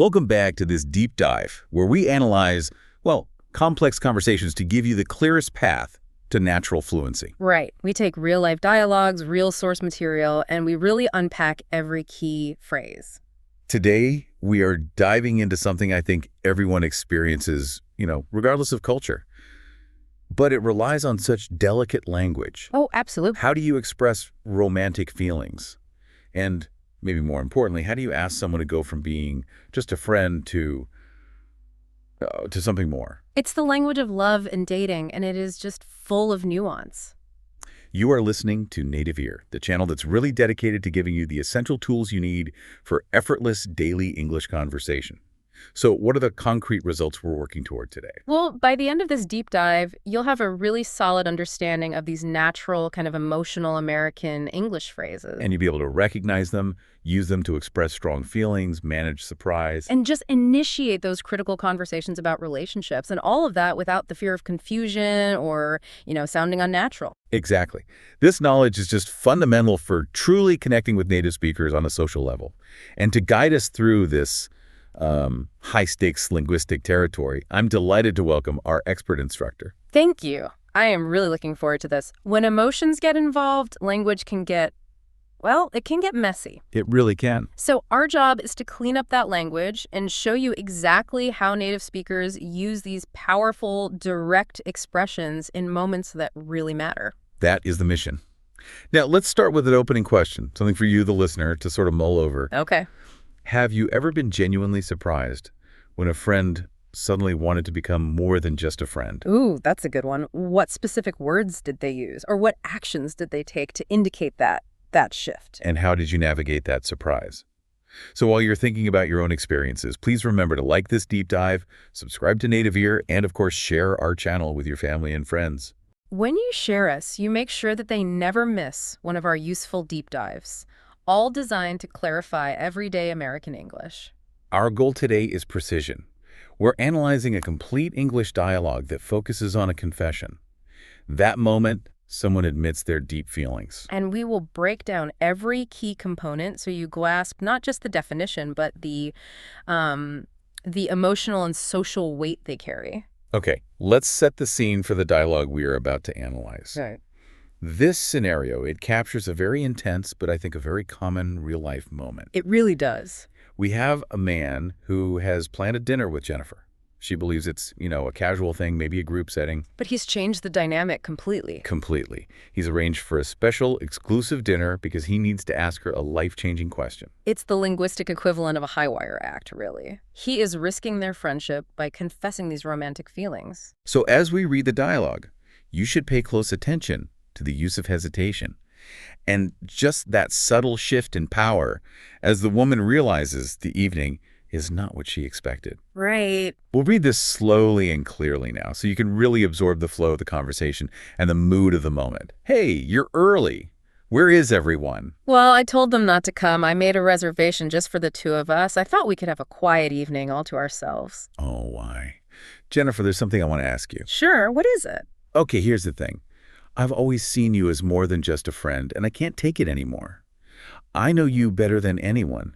Welcome back to this deep dive where we analyze, well, complex conversations to give you the clearest path to natural fluency. Right. We take real-life dialogues, real source material, and we really unpack every key phrase. Today, we are diving into something I think everyone experiences, regardless of culture. But it relies on such delicate language. Oh, absolutely. How do you express romantic feelings? And maybe more importantly, how do you ask someone to go from being just a friend to something more? It's the language of love and dating, and it is just full of nuance. You are listening to Native Ear, the channel that's really dedicated to giving you the essential tools you need for effortless daily English conversation. So what are the concrete results we're working toward today? Well, by the end of this deep dive, you'll have a really solid understanding of these natural, kind of emotional American English phrases. And you'll be able to recognize them, use them to express strong feelings, manage surprise. And just initiate those critical conversations about relationships, and all of that without the fear of confusion or, sounding unnatural. Exactly. This knowledge is just fundamental for truly connecting with native speakers on a social level. And to guide us through this high-stakes linguistic territory, I'm delighted to welcome our expert instructor. Thank you. I am really looking forward to this. When emotions get involved, language can get, it can get messy. It really can. So our job is to clean up that language and show you exactly how native speakers use these powerful, direct expressions in moments that really matter. That is the mission. Now, let's start with an opening question, something for you, the listener, to sort of mull over. Okay. Have you ever been genuinely surprised when a friend suddenly wanted to become more than just a friend? Ooh, that's a good one. What specific words did they use, or what actions did they take to indicate that shift? And how did you navigate that surprise? So while you're thinking about your own experiences, please remember to like this deep dive, subscribe to Native Ear, and of course, share our channel with your family and friends. When you share us, you make sure that they never miss one of our useful deep dives, all designed to clarify everyday American English. Our goal today is precision. We're analyzing a complete English dialogue that focuses on a confession. That moment, someone admits their deep feelings. And we will break down every key component so you grasp not just the definition, but the emotional and social weight they carry. Okay, let's set the scene for the dialogue we are about to analyze. Right. This scenario, it captures a very intense, but I think a very common real-life moment. It really does. We have a man who has planned a dinner with Jennifer. She believes it's, a casual thing, maybe a group setting. But he's changed the dynamic completely. Completely. He's arranged for a special, exclusive dinner because he needs to ask her a life-changing question. It's the linguistic equivalent of a high-wire act, really. He is risking their friendship by confessing these romantic feelings. So as we read the dialogue, you should pay close attention to the use of hesitation. And just that subtle shift in power as the woman realizes the evening is not what she expected. Right. We'll read this slowly and clearly now so you can really absorb the flow of the conversation and the mood of the moment. Hey, you're early. Where is everyone? Well, I told them not to come. I made a reservation just for the two of us. I thought we could have a quiet evening all to ourselves. Oh, why? Jennifer, there's something I want to ask you. Sure. What is it? Okay, here's the thing. I've always seen you as more than just a friend, and I can't take it anymore. I know you better than anyone.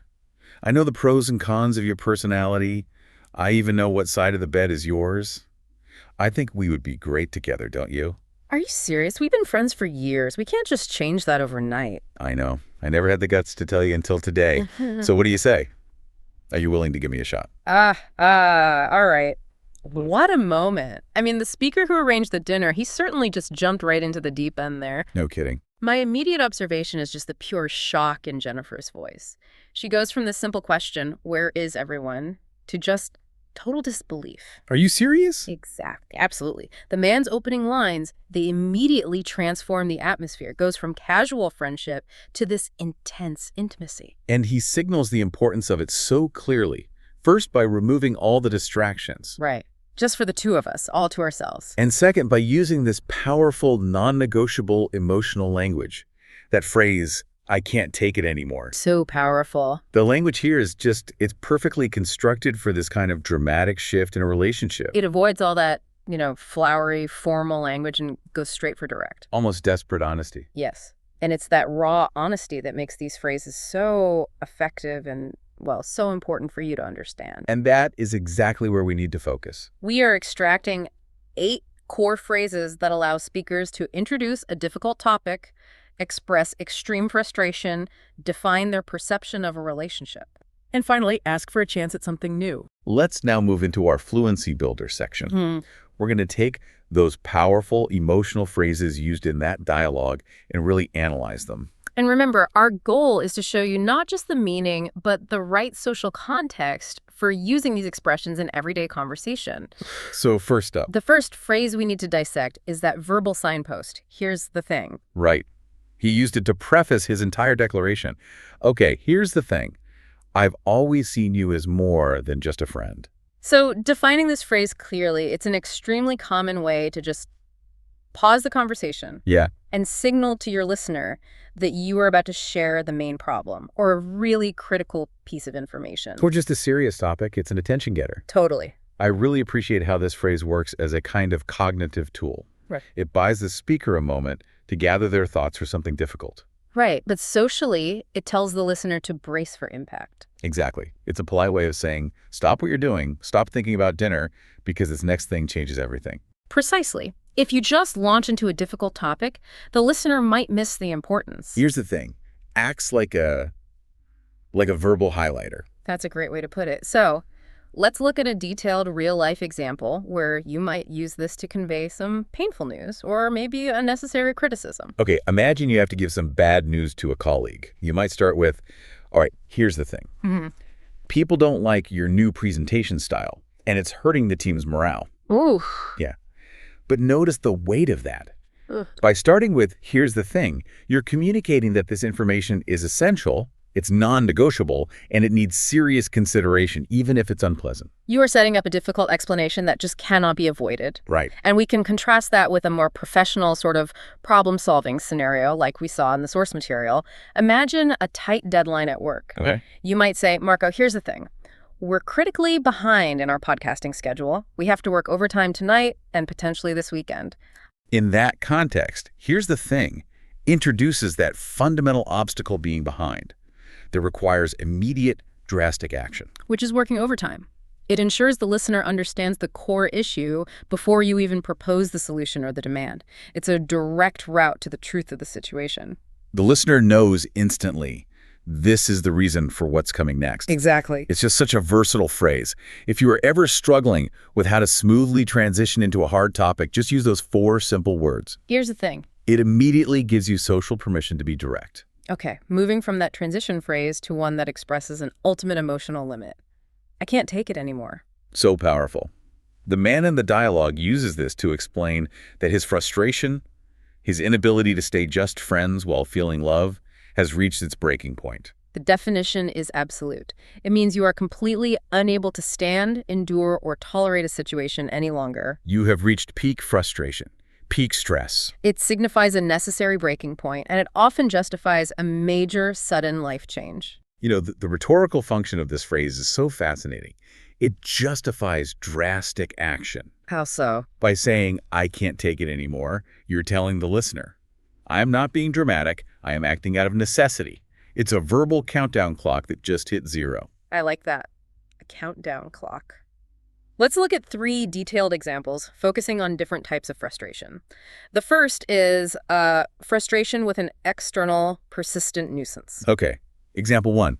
I know the pros and cons of your personality. I even know what side of the bed is yours. I think we would be great together, don't you? Are you serious? We've been friends for years. We can't just change that overnight. I know. I never had the guts to tell you until today. So what do you say? Are you willing to give me a shot? All right. What a moment. I mean, the speaker who arranged the dinner, he certainly just jumped right into the deep end there. No kidding. My immediate observation is just the pure shock in Jennifer's voice. She goes from the simple question, where is everyone, to just total disbelief. Are you serious? Exactly. Absolutely. The man's opening lines, they immediately transform the atmosphere. It goes from casual friendship to this intense intimacy. And he signals the importance of it so clearly. First, by removing all the distractions. Right. Just for the two of us, all to ourselves. And second, by using this powerful, non-negotiable emotional language. That phrase, I can't take it anymore. So powerful. The language here is just, it's perfectly constructed for this kind of dramatic shift in a relationship. It avoids all that, flowery, formal language and goes straight for direct. Almost desperate honesty. Yes. And it's that raw honesty that makes these phrases so effective and well, so important for you to understand. And that is exactly where we need to focus. We are extracting 8 core phrases that allow speakers to introduce a difficult topic, express extreme frustration, define their perception of a relationship. And finally, ask for a chance at something new. Let's now move into our Fluency Builder section. We're going to take those powerful emotional phrases used in that dialogue and really analyze them. And remember, our goal is to show you not just the meaning, but the right social context for using these expressions in everyday conversation. So first up. The first phrase we need to dissect is that verbal signpost. Here's the thing. Right. He used it to preface his entire declaration. Okay, here's the thing. I've always seen you as more than just a friend. So defining this phrase clearly, it's an extremely common way to just pause the conversation. Yeah. And signal to your listener that you are about to share the main problem or a really critical piece of information. For just a serious topic, it's an attention getter. Totally. I really appreciate how this phrase works as a kind of cognitive tool. Right. It buys the speaker a moment to gather their thoughts for something difficult. Right. But socially, it tells the listener to brace for impact. Exactly. It's a polite way of saying, stop what you're doing, stop thinking about dinner, because this next thing changes everything. Precisely. If you just launch into a difficult topic, the listener might miss the importance. Here's the thing. Acts like a verbal highlighter. That's a great way to put it. So let's look at a detailed real-life example where you might use this to convey some painful news or maybe a necessary criticism. Okay, imagine you have to give some bad news to a colleague. You might start with, all right, here's the thing. People don't like your new presentation style, and it's hurting the team's morale. Ooh. Yeah. But notice the weight of that. Ugh. By starting with, here's the thing, you're communicating that this information is essential, it's non-negotiable, and it needs serious consideration, even if it's unpleasant. You are setting up a difficult explanation that just cannot be avoided. Right. And we can contrast that with a more professional sort of problem-solving scenario like we saw in the source material. Imagine a tight deadline at work. Okay. You might say, Marco, here's the thing. We're critically behind in our podcasting schedule. We have to work overtime tonight and potentially this weekend. In that context, here's the thing, introduces that fundamental obstacle being behind that requires immediate, drastic action. Which is working overtime. It ensures the listener understands the core issue before you even propose the solution or the demand. It's a direct route to the truth of the situation. The listener knows instantly this is the reason for what's coming next. Exactly. It's just such a versatile phrase. If you are ever struggling with how to smoothly transition into a hard topic, just use those 4 simple words. Here's the thing. It immediately gives you social permission to be direct. Okay, moving from that transition phrase to one that expresses an ultimate emotional limit. I can't take it anymore. So powerful. The man in the dialogue uses this to explain that his frustration, his inability to stay just friends while feeling love, has reached its breaking point. The definition is absolute. It means you are completely unable to stand, endure, or tolerate a situation any longer. You have reached peak frustration, peak stress. It signifies a necessary breaking point, and it often justifies a major, sudden life change. You know, the rhetorical function of this phrase is so fascinating. It justifies drastic action. How so? By saying, I can't take it anymore, you're telling the listener, I am not being dramatic, I am acting out of necessity. It's a verbal countdown clock that just hit 0. I like that. A countdown clock. Let's look at 3 detailed examples, focusing on different types of frustration. The first is frustration with an external, persistent nuisance. Okay, example 1.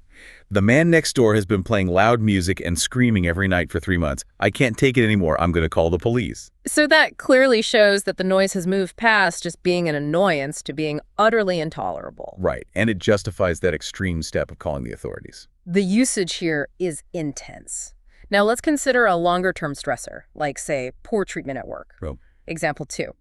The man next door has been playing loud music and screaming every night for 3 months. I can't take it anymore, I'm going to call the police. So that clearly shows that the noise has moved past just being an annoyance to being utterly intolerable. Right, and it justifies that extreme step of calling the authorities. The usage here is intense. Now let's consider a longer-term stressor, like, say, poor treatment at work. Oh. Example 2.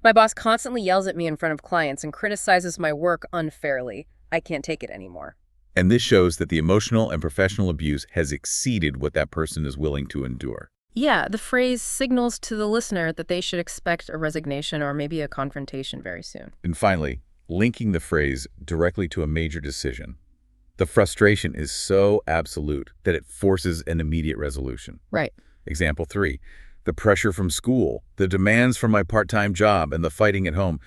My boss constantly yells at me in front of clients and criticizes my work unfairly. I can't take it anymore. And this shows that the emotional and professional abuse has exceeded what that person is willing to endure. Yeah, the phrase signals to the listener that they should expect a resignation or maybe a confrontation very soon. And finally, linking the phrase directly to a major decision. The frustration is so absolute that it forces an immediate resolution. Right. Example 3, the pressure from school, the demands from my part-time job, and the fighting at home.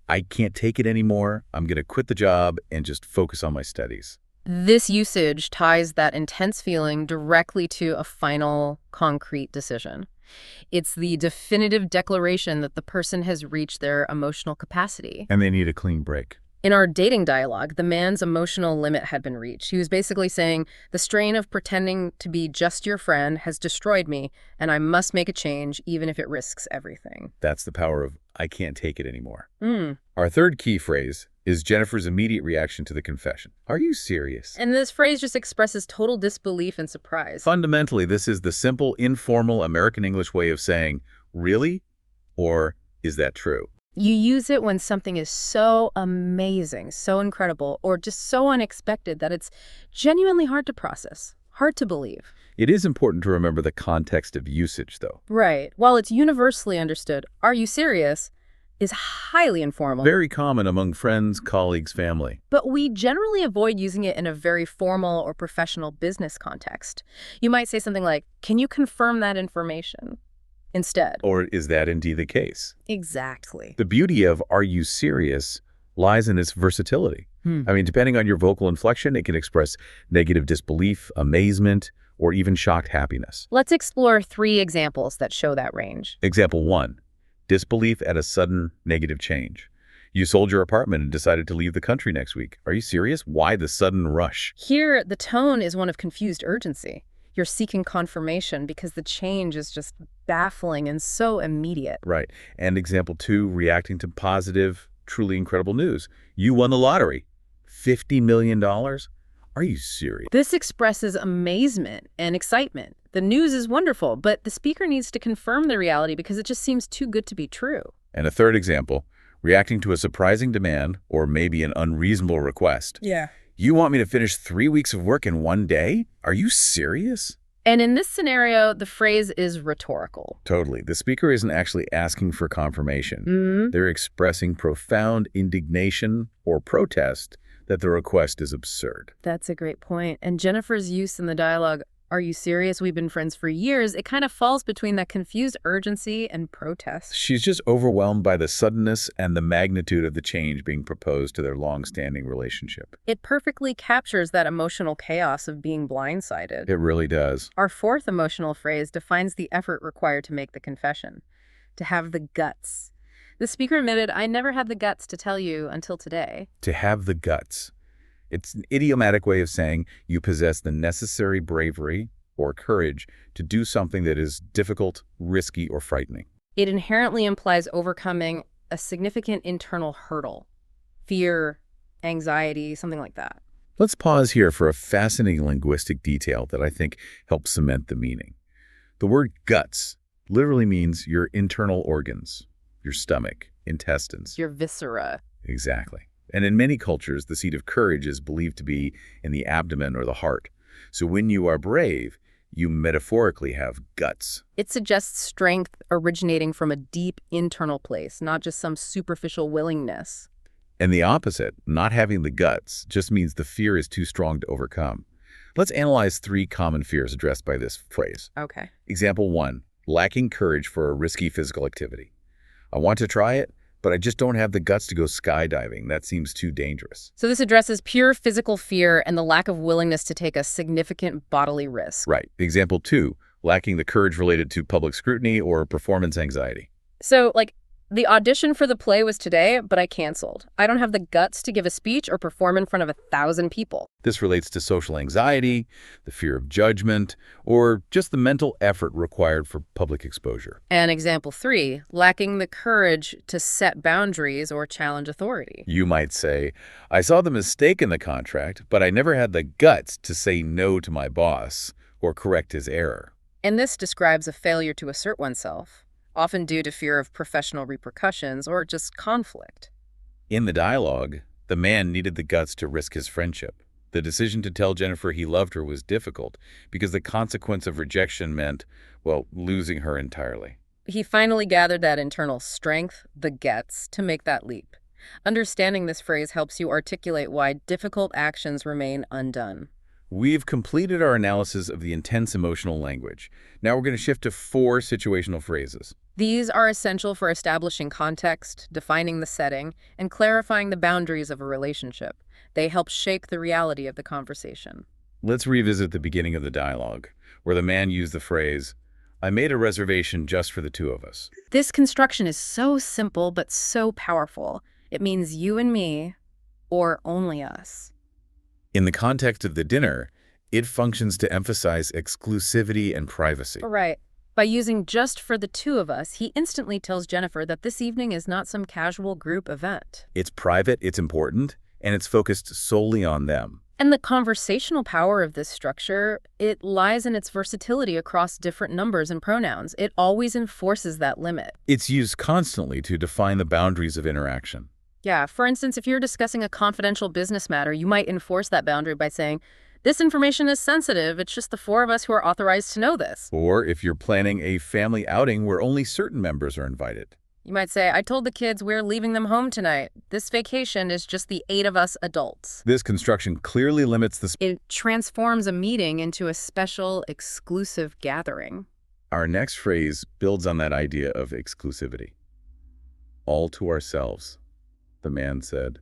I can't take it anymore. I'm going to quit the job and just focus on my studies. This usage ties that intense feeling directly to a final, concrete decision. It's the definitive declaration that the person has reached their emotional capacity. And they need a clean break. In our dating dialogue, the man's emotional limit had been reached. He was basically saying, the strain of pretending to be just your friend has destroyed me, and I must make a change, even if it risks everything. That's the power of I can't take it anymore. Mm. Our third key phrase is Jennifer's immediate reaction to the confession. Are you serious? And this phrase just expresses total disbelief and surprise. Fundamentally, this is the simple, informal American English way of saying, really? Or is that true? You use it when something is so amazing, so incredible, or just so unexpected that it's genuinely hard to process, hard to believe. It is important to remember the context of usage, though. Right. While it's universally understood, are you serious is highly informal. Very common among friends, colleagues, family. But we generally avoid using it in a very formal or professional business context. You might say something like, can you confirm that information? Instead. Or is that indeed the case? Exactly. The beauty of are you serious lies in its versatility. I mean, depending on your vocal inflection, it can express negative disbelief, amazement, or even shocked happiness. Let's explore 3 examples that show that range. Example 1, disbelief at a sudden negative change. You sold your apartment and decided to leave the country next week. Are you serious? Why the sudden rush? Here, the tone is one of confused urgency. You're seeking confirmation because the change is just baffling and so immediate. Right. And example 2, reacting to positive, truly incredible news. You won the lottery. $50 million? Are you serious? This expresses amazement and excitement. The news is wonderful, but the speaker needs to confirm the reality because it just seems too good to be true. And a third example, reacting to a surprising demand or maybe an unreasonable request. Yeah. You want me to finish 3 weeks of work in 1 day? Are you serious? And in this scenario, the phrase is rhetorical. Totally. The speaker isn't actually asking for confirmation. They're expressing profound indignation or protest that the request is absurd. That's a great point. And Jennifer's use in the dialogue, are you serious? We've been friends for years. It kind of falls between that confused urgency and protest. She's just overwhelmed by the suddenness and the magnitude of the change being proposed to their long-standing relationship. It perfectly captures that emotional chaos of being blindsided. It really does. Our 4th emotional phrase defines the effort required to make the confession. To have the guts. The speaker admitted, I never had the guts to tell you until today. To have the guts. It's an idiomatic way of saying you possess the necessary bravery or courage to do something that is difficult, risky, or frightening. It inherently implies overcoming a significant internal hurdle. Fear, anxiety, something like that. Let's pause here for a fascinating linguistic detail that I think helps cement the meaning. The word guts literally means your internal organs, your stomach, intestines. Your viscera. Exactly. And in many cultures, the seat of courage is believed to be in the abdomen or the heart. So when you are brave, you metaphorically have guts. It suggests strength originating from a deep internal place, not just some superficial willingness. And the opposite, not having the guts, just means the fear is too strong to overcome. Let's analyze 3 common fears addressed by this phrase. Okay. Example 1, lacking courage for a risky physical activity. I want to try it, but I just don't have the guts to go skydiving. That seems too dangerous. So this addresses pure physical fear and the lack of willingness to take a significant bodily risk. Right. Example 2, lacking the courage related to public scrutiny or performance anxiety. So, the audition for the play was today, but I canceled. I don't have the guts to give a speech or perform in front of 1,000 people. This relates to social anxiety, the fear of judgment, or just the mental effort required for public exposure. And example 3, lacking the courage to set boundaries or challenge authority. You might say, I saw the mistake in the contract, but I never had the guts to say no to my boss or correct his error. And this describes a failure to assert oneself, often due to fear of professional repercussions or just conflict. In the dialogue, the man needed the guts to risk his friendship. The decision to tell Jennifer he loved her was difficult because the consequence of rejection meant, well, losing her entirely. He finally gathered that internal strength, the guts, to make that leap. Understanding this phrase helps you articulate why difficult actions remain undone. We've completed our analysis of the intense emotional language. Now we're going to shift to 4 situational phrases. These are essential for establishing context, defining the setting, and clarifying the boundaries of a relationship. They help shape the reality of the conversation. Let's revisit the beginning of the dialogue, where the man used the phrase, "I made a reservation just for the two of us." This construction is so simple but so powerful. It means you and me, or only us. In the context of the dinner, it functions to emphasize exclusivity and privacy. Right. By using just for the two of us, he instantly tells Jennifer that this evening is not some casual group event. It's private, it's important, and it's focused solely on them. And the conversational power of this structure, it lies in its versatility across different numbers and pronouns. It always enforces that limit. It's used constantly to define the boundaries of interaction. Yeah, for instance, if you're discussing a confidential business matter, you might enforce that boundary by saying, this information is sensitive, it's just the four of us who are authorized to know this. Or if you're planning a family outing where only certain members are invited. You might say, I told the kids we're leaving them home tonight. This vacation is just the 8 of us adults. This construction clearly limits the It transforms a meeting into a special, exclusive gathering. Our next phrase builds on that idea of exclusivity. All to ourselves, the man said.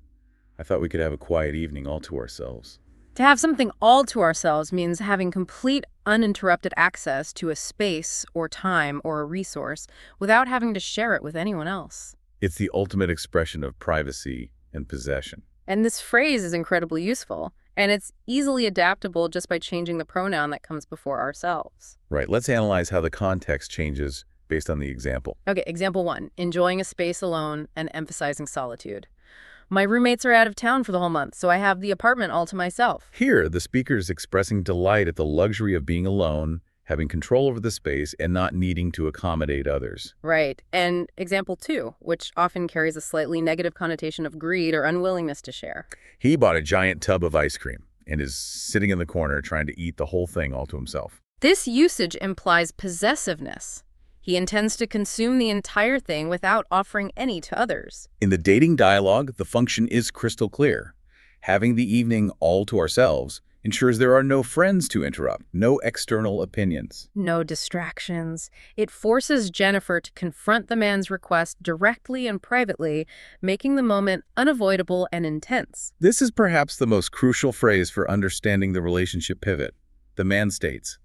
I thought we could have a quiet evening all to ourselves. To have something all to ourselves means having complete, uninterrupted access to a space or time or a resource without having to share it with anyone else. It's the ultimate expression of privacy and possession. And this phrase is incredibly useful, and it's easily adaptable just by changing the pronoun that comes before ourselves. Right, let's analyze how the context changes based on the example. Okay, example 1, enjoying a space alone and emphasizing solitude. My roommates are out of town for the whole month, so I have the apartment all to myself. Here, the speaker is expressing delight at the luxury of being alone, having control over the space, and not needing to accommodate others. Right. And example 2, which often carries a slightly negative connotation of greed or unwillingness to share. He bought a giant tub of ice cream and is sitting in the corner trying to eat the whole thing all to himself. This usage implies possessiveness. He intends to consume the entire thing without offering any to others. In the dating dialogue, the function is crystal clear. Having the evening all to ourselves ensures there are no friends to interrupt, no external opinions. No distractions. It forces Jennifer to confront the man's request directly and privately, making the moment unavoidable and intense. This is perhaps the most crucial phrase for understanding the relationship pivot. The man states,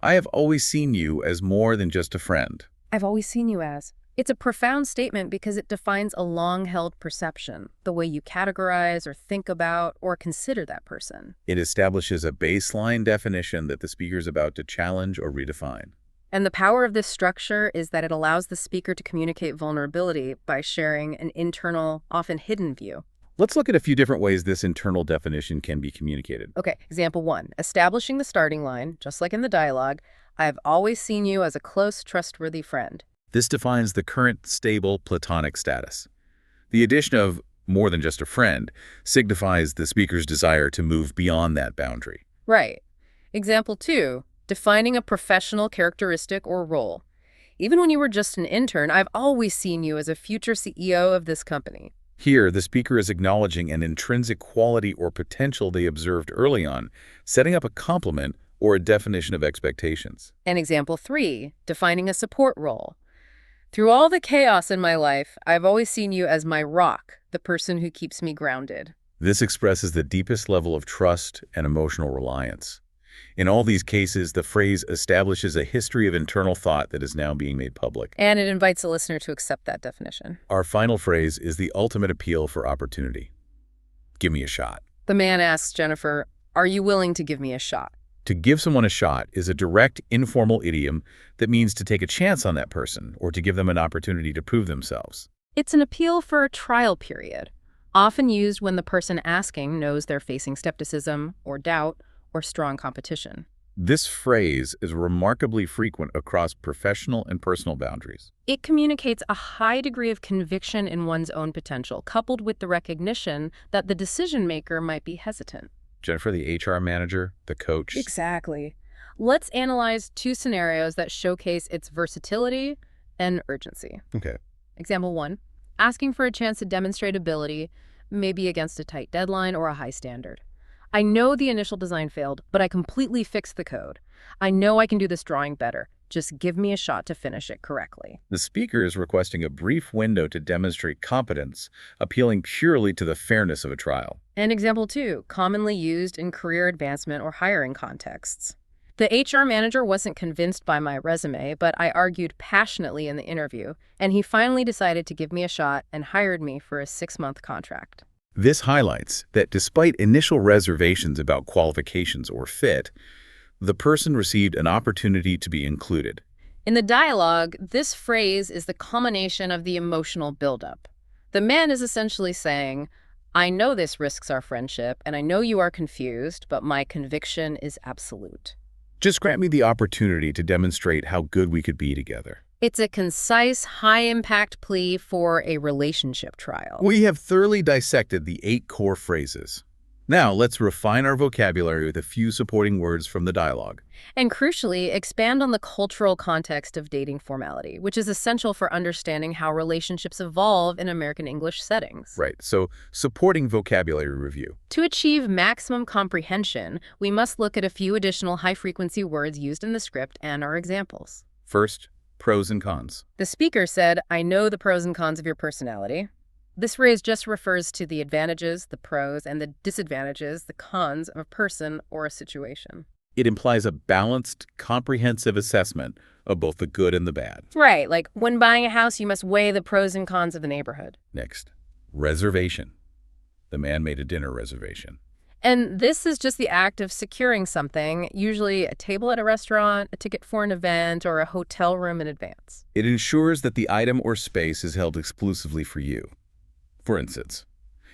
I have always seen you as more than just a friend. I've always seen you as. It's a profound statement because it defines a long-held perception, the way you categorize or think about or consider that person. It establishes a baseline definition that the speaker is about to challenge or redefine. And the power of this structure is that it allows the speaker to communicate vulnerability by sharing an internal, often hidden view. Let's look at a few different ways this internal definition can be communicated. Okay, example 1, establishing the starting line, just like in the dialogue, I've always seen you as a close, trustworthy friend. This defines the current stable platonic status. The addition of more than just a friend signifies the speaker's desire to move beyond that boundary. Right. Example 2, defining a professional characteristic or role. Even when you were just an intern, I've always seen you as a future CEO of this company. Here, the speaker is acknowledging an intrinsic quality or potential they observed early on, setting up a complement or a definition of expectations. And example 3, defining a support role. Through all the chaos in my life, I've always seen you as my rock, the person who keeps me grounded. This expresses the deepest level of trust and emotional reliance. In all these cases, the phrase establishes a history of internal thought that is now being made public. And it invites the listener to accept that definition. Our final phrase is the ultimate appeal for opportunity. Give me a shot. The man asks Jennifer, are you willing to give me a shot? To give someone a shot is a direct, informal idiom that means to take a chance on that person or to give them an opportunity to prove themselves. It's an appeal for a trial period, often used when the person asking knows they're facing skepticism or doubt or strong competition. This phrase is remarkably frequent across professional and personal boundaries. It communicates a high degree of conviction in one's own potential, coupled with the recognition that the decision maker might be hesitant. Jennifer, the HR manager, the coach. Exactly. Let's analyze 2 scenarios that showcase its versatility and urgency. Okay. Example 1, asking for a chance to demonstrate ability, maybe against a tight deadline or a high standard. I know the initial design failed, but I completely fixed the code. I know I can do this drawing better. Just give me a shot to finish it correctly. The speaker is requesting a brief window to demonstrate competence, appealing purely to the fairness of a trial. And example 2, commonly used in career advancement or hiring contexts. The HR manager wasn't convinced by my resume, but I argued passionately in the interview, and he finally decided to give me a shot and hired me for a 6-month contract. This highlights that despite initial reservations about qualifications or fit, the person received an opportunity to be included. In the dialogue, this phrase is the culmination of the emotional buildup. The man is essentially saying, I know this risks our friendship, and I know you are confused, but my conviction is absolute. Just grant me the opportunity to demonstrate how good we could be together. It's a concise, high-impact plea for a relationship trial. We have thoroughly dissected the 8 core phrases. Now, let's refine our vocabulary with a few supporting words from the dialogue. And crucially, expand on the cultural context of dating formality, which is essential for understanding how relationships evolve in American English settings. Right, so supporting vocabulary review. To achieve maximum comprehension, we must look at a few additional high-frequency words used in the script and our examples. First, pros and cons. The speaker said, I know the pros and cons of your personality. This phrase just refers to the advantages, the pros, and the disadvantages, the cons, of a person or a situation. It implies a balanced, comprehensive assessment of both the good and the bad. Right, like when buying a house, you must weigh the pros and cons of the neighborhood. Next, reservation. The man made a dinner reservation. And this is just the act of securing something, usually a table at a restaurant, a ticket for an event, or a hotel room in advance. It ensures that the item or space is held exclusively for you. For instance,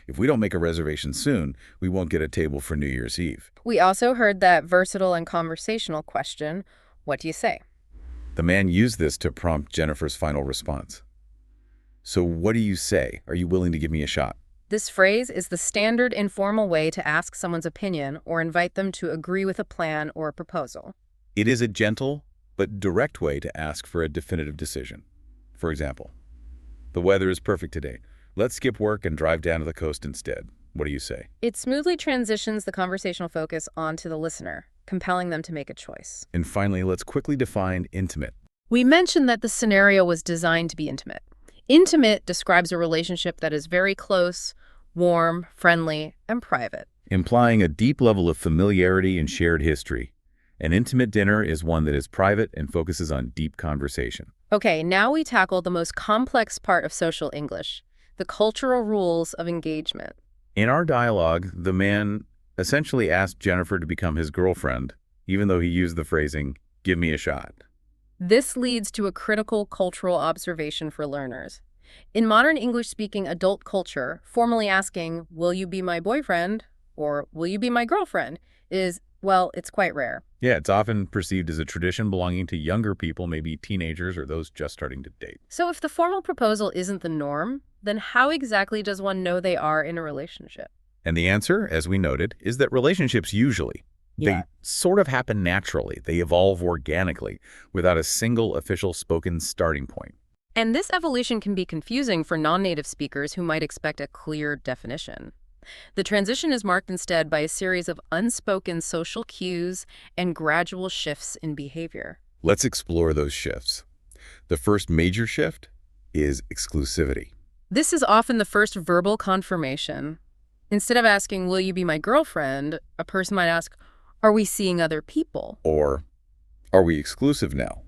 if we don't make a reservation soon, we won't get a table for New Year's Eve. We also heard that versatile and conversational question, what do you say? The man used this to prompt Jennifer's final response. So what do you say? Are you willing to give me a shot? This phrase is the standard informal way to ask someone's opinion or invite them to agree with a plan or a proposal. It is a gentle but direct way to ask for a definitive decision. For example, the weather is perfect today. Let's skip work and drive down to the coast instead. What do you say? It smoothly transitions the conversational focus onto the listener, compelling them to make a choice. And finally, let's quickly define intimate. We mentioned that the scenario was designed to be intimate. Intimate describes a relationship that is very close, warm, friendly, and private. Implying a deep level of familiarity and shared history. An intimate dinner is one that is private and focuses on deep conversation. Okay, now we tackle the most complex part of social English, the cultural rules of engagement. In our dialogue, the man essentially asked Jennifer to become his girlfriend, even though he used the phrasing, give me a shot. This leads to a critical cultural observation for learners. In modern English-speaking adult culture, formally asking, will you be my boyfriend, or will you be my girlfriend, is, well, it's quite rare. Yeah, it's often perceived as a tradition belonging to younger people, maybe teenagers or those just starting to date. So if the formal proposal isn't the norm, then how exactly does one know they are in a relationship? And the answer, as we noted, is that relationships usually, they sort of happen naturally. They evolve organically without a single official spoken starting point. And this evolution can be confusing for non-native speakers who might expect a clear definition. The transition is marked instead by a series of unspoken social cues and gradual shifts in behavior. Let's explore those shifts. The first major shift is exclusivity. This is often the first verbal confirmation. Instead of asking, will you be my girlfriend, a person might ask, are we seeing other people? Or, are we exclusive now?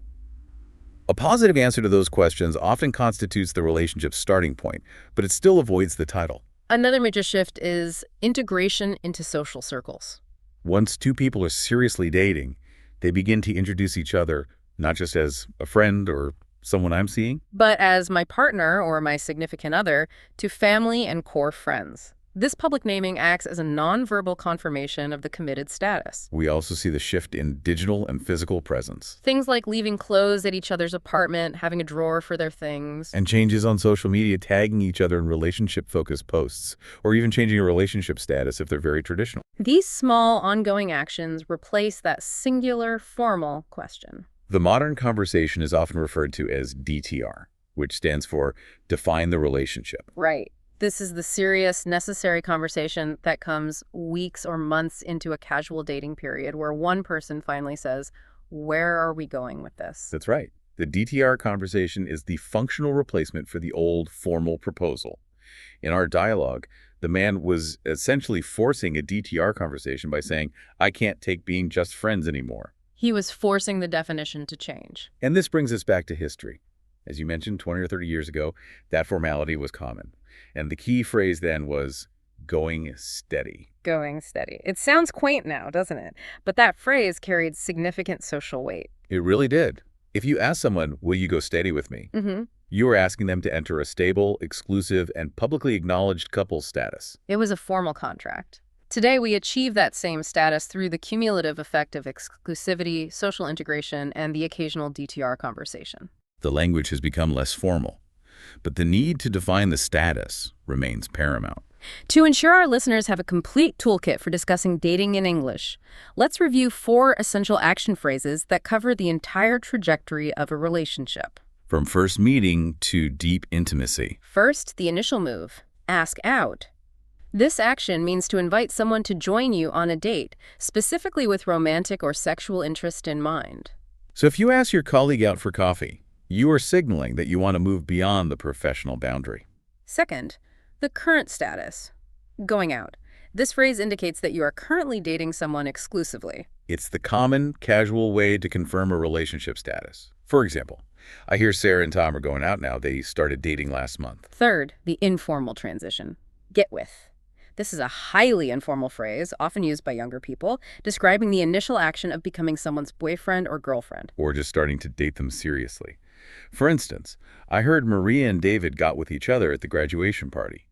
A positive answer to those questions often constitutes the relationship's starting point, but it still avoids the title. Another major shift is integration into social circles. Once two people are seriously dating, they begin to introduce each other not just as a friend or someone I'm seeing, but as my partner or my significant other to family and core friends. This public naming acts as a nonverbal confirmation of the committed status. We also see the shift in digital and physical presence. Things like leaving clothes at each other's apartment, having a drawer for their things. And changes on social media, tagging each other in relationship-focused posts, or even changing a relationship status if they're very traditional. These small, ongoing actions replace that singular, formal question. The modern conversation is often referred to as DTR, which stands for Define the Relationship. Right. This is the serious, necessary conversation that comes weeks or months into a casual dating period where one person finally says, Where are we going with this? That's right. The DTR conversation is the functional replacement for the old formal proposal. In our dialogue, the man was essentially forcing a DTR conversation by saying, I can't take being just friends anymore. He was forcing the definition to change. And this brings us back to history. As you mentioned, 20 or 30 years ago, that formality was common. And the key phrase then was going steady. Going steady. It sounds quaint now, doesn't it? But that phrase carried significant social weight. It really did. If you ask someone, will you go steady with me? You are asking them to enter a stable, exclusive, and publicly acknowledged couple status. It was a formal contract. Today, we achieve that same status through the cumulative effect of exclusivity, social integration, and the occasional DTR conversation. The language has become less formal, but the need to define the status remains paramount. To ensure our listeners have a complete toolkit for discussing dating in English, let's review 4 essential action phrases that cover the entire trajectory of a relationship. From first meeting to deep intimacy. First, the initial move, ask out. This action means to invite someone to join you on a date, specifically with romantic or sexual interest in mind. So if you ask your colleague out for coffee, you are signaling that you want to move beyond the professional boundary. Second, the current status, going out. This phrase indicates that you are currently dating someone exclusively. It's the common, casual way to confirm a relationship status. For example, I hear Sarah and Tom are going out now. They started dating last month. Third, the informal transition, get with. This is a highly informal phrase, often used by younger people, describing the initial action of becoming someone's boyfriend or girlfriend. Or just starting to date them seriously. For instance, I heard Maria and David got with each other at the graduation party.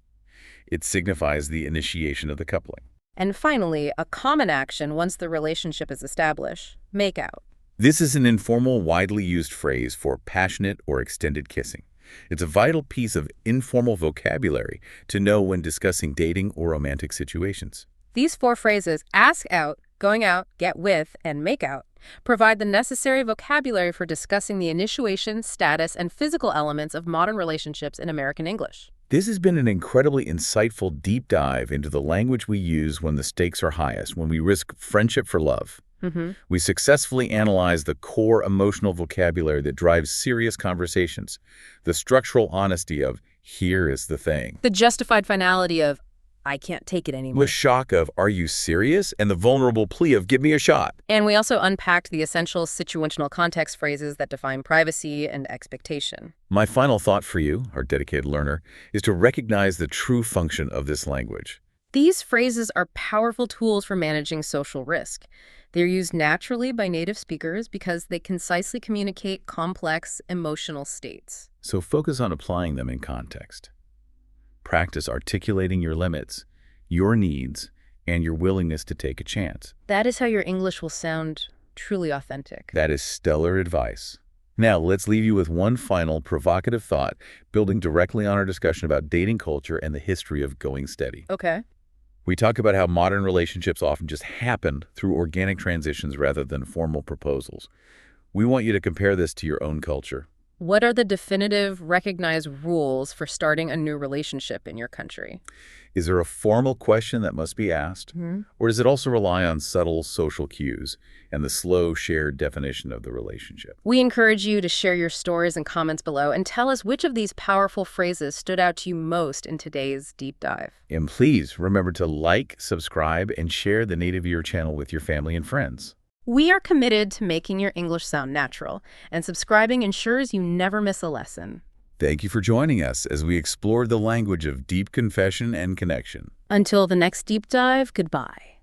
It signifies the initiation of the coupling. And finally, a common action once the relationship is established, make out. This is an informal, widely used phrase for passionate or extended kissing. It's a vital piece of informal vocabulary to know when discussing dating or romantic situations. These 4 phrases, ask out, going out, get with, and make out, provide the necessary vocabulary for discussing the initiation, status, and physical elements of modern relationships in American English. This has been an incredibly insightful deep dive into the language we use when the stakes are highest, when we risk friendship for love. We successfully analyzed the core emotional vocabulary that drives serious conversations, the structural honesty of, here is the thing. The justified finality of, I can't take it anymore. The shock of, are you serious? And the vulnerable plea of, give me a shot. And we also unpacked the essential situational context phrases that define privacy and expectation. My final thought for you, our dedicated learner, is to recognize the true function of this language. These phrases are powerful tools for managing social risk. They're used naturally by native speakers because they concisely communicate complex emotional states. So focus on applying them in context. Practice articulating your limits, your needs, and your willingness to take a chance. That is how your English will sound truly authentic. That is stellar advice. Now, let's leave you with one final provocative thought, building directly on our discussion about dating culture and the history of going steady. Okay. We talk about how modern relationships often just happen through organic transitions rather than formal proposals. We want you to compare this to your own culture. What are the definitive, recognized rules for starting a new relationship in your country? Is there a formal question that must be asked? Or does it also rely on subtle social cues and the slow shared definition of the relationship? We encourage you to share your stories and comments below and tell us which of these powerful phrases stood out to you most in today's deep dive. And please remember to like, subscribe, and share the Native Ear channel with your family and friends. We are committed to making your English sound natural, and subscribing ensures you never miss a lesson. Thank you for joining us as we explored the language of deep confession and connection. Until the next deep dive, goodbye.